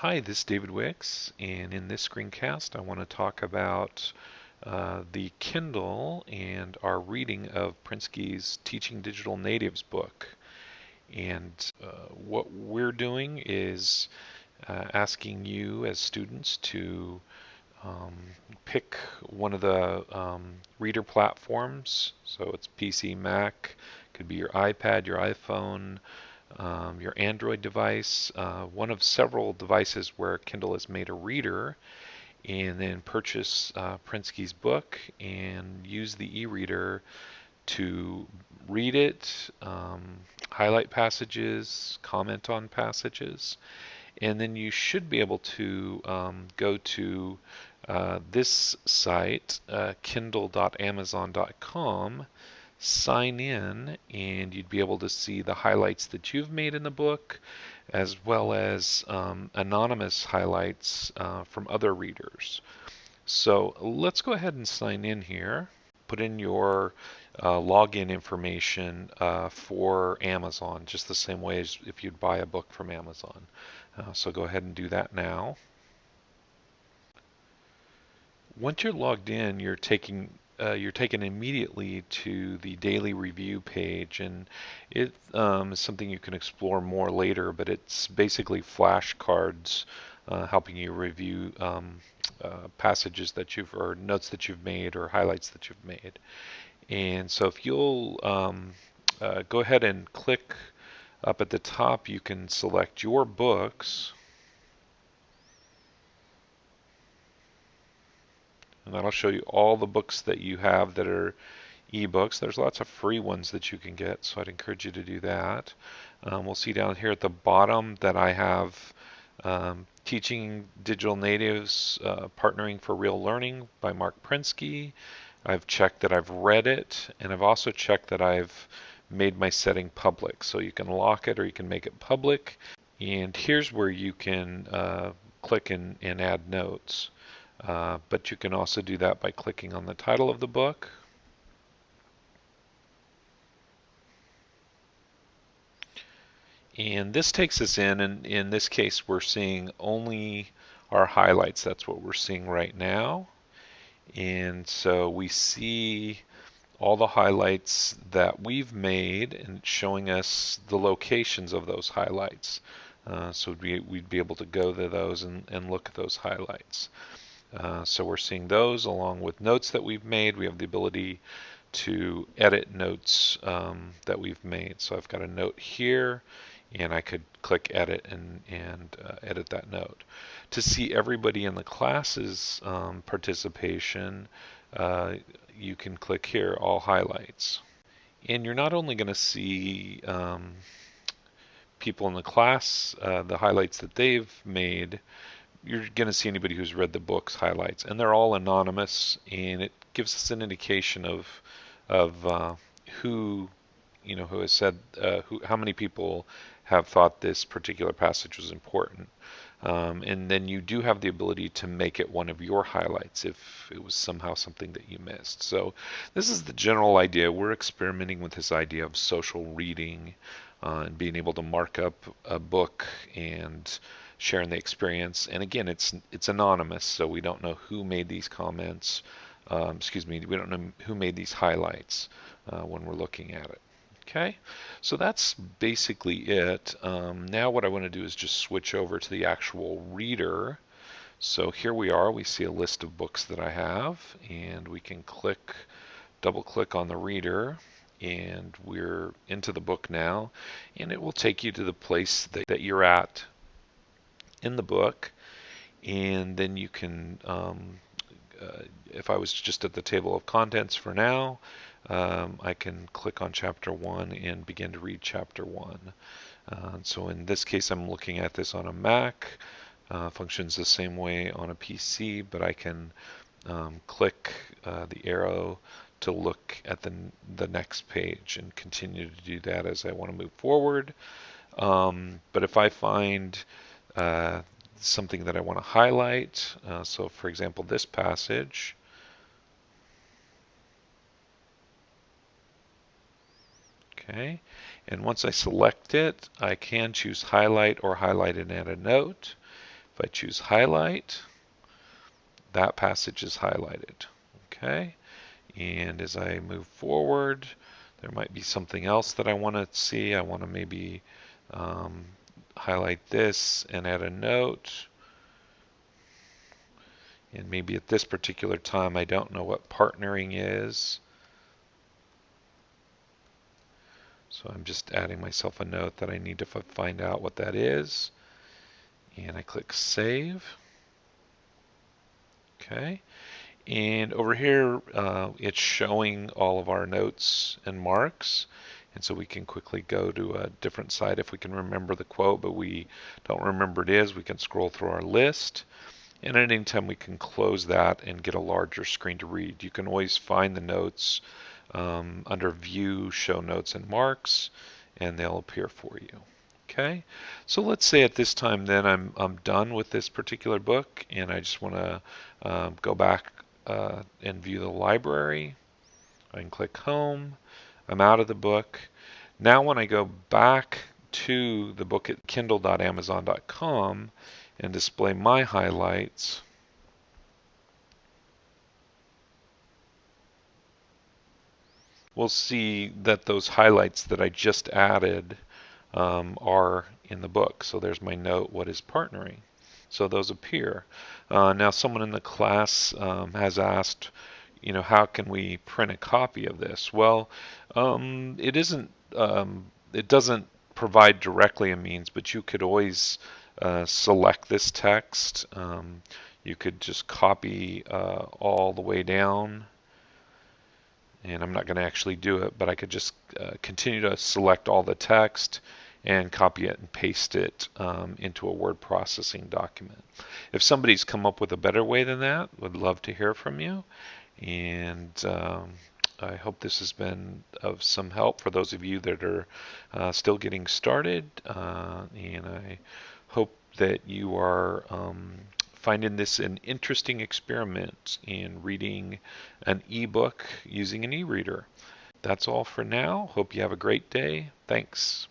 Hi, this is David Wicks, and in this screencast I want to talk about the Kindle and our reading of Prensky's Teaching Digital Natives book. And what we're doing is asking you as students to um, pick one of the reader platforms. So it's PC, Mac, could be your iPad, your iPhone, your Android device, one of several devices where Kindle has made a reader, and then purchase Prensky's book and use the e-reader to read it, highlight passages, comment on passages, and then you should be able to go to this site, kindle.amazon.com, sign in, and you'd be able to see the highlights that you've made in the book, as well as anonymous highlights from other readers. So let's go ahead and sign in here. Put in your login information for Amazon, just the same way as if you'd buy a book from Amazon. So go ahead and do that now. Once you're logged in, you're taken immediately to the daily review page, and it is something you can explore more later. But it's basically flashcards helping you review passages that or notes that you've made, or highlights that you've made. And so if you'll go ahead and click up at the top, you can select your books. And that'll show you all the books that you have that are ebooks. There's lots of free ones that you can get, so I'd encourage you to do that. We'll see down here at the bottom that I have Teaching Digital Natives, Partnering for Real Learning by Mark Prensky. I've checked that I've read it, and I've also checked that I've made my setting public. So you can lock it or you can make it public. And here's where you can click and add notes. But you can also do that by clicking on the title of the book. And this takes us and in this case we're seeing only our highlights. That's what we're seeing right now. And so we see all the highlights that we've made and showing us the locations of those highlights. So we'd be able to go to those and look at those highlights. So we're seeing those along with notes that we've made. We have the ability to edit notes that we've made. So I've got a note here, and I could click edit and edit that note. To see everybody in the class's participation, you can click here, all highlights. And you're not only going to see people in the class, the highlights that they've made, you're going to see anybody who's read the book's highlights, and they're all anonymous, and it gives us an indication of who who has said how many people have thought this particular passage was important. And then you do have the ability to make it one of your highlights if it was somehow something that you missed. So this is the general idea. We're experimenting with this idea of social reading and being able to mark up a book and sharing the experience. And again, it's anonymous, so we don't know who made these comments. Excuse me, we don't know who made these highlights when we're looking at it. Okay, so that's basically it. Now what I want to do is just switch over to the actual reader. So here we are. We see a list of books that I have, and we can double click on the reader, and we're into the book now, and it will take you to the place that you're at in the book, and then you can, if I was just at the table of contents for now, I can click on chapter 1 and begin to read chapter 1. So in this case, I'm looking at this on a Mac. Functions the same way on a PC, but I can click the arrow to look at the next page and continue to do that as I want to move forward. But if I find something that I want to highlight, so for example this passage, okay, and once I select it, I can choose highlight or highlight and add a note. If I choose highlight, that passage is highlighted. Okay, and as I move forward, there might be something else that I want to see. I want to maybe um, highlight this and add a note. And maybe at this particular time, I don't know what partnering is. So I'm just adding myself a note that I need to find out what that is. And I click Save. Okay. And over here, it's showing all of our notes and marks. And so we can quickly go to a different site if we can remember the quote, but we don't remember it is. We can scroll through our list. And at any time we can close that and get a larger screen to read. You can always find the notes under View, Show Notes and Marks, and they'll appear for you. Okay, so let's say at this time then I'm done with this particular book, and I just want to go back and view the library. I can click Home. I'm out of the book. Now when I go back to the book at kindle.amazon.com and display my highlights, we'll see that those highlights that I just added are in the book. So there's my note, what is partnering? So those appear. Now someone in the class has asked, how can we print a copy of this? Well, it doesn't provide directly a means, but you could always select this text. You could just copy all the way down, and I'm not going to actually do it, but I could just continue to select all the text and copy it and paste it into a word processing document. If somebody's come up with a better way than that, would love to hear from you. And I hope this has been of some help for those of you that are still getting started. And I hope that you are finding this an interesting experiment in reading an ebook using an e-reader. That's all for now. Hope you have a great day. Thanks.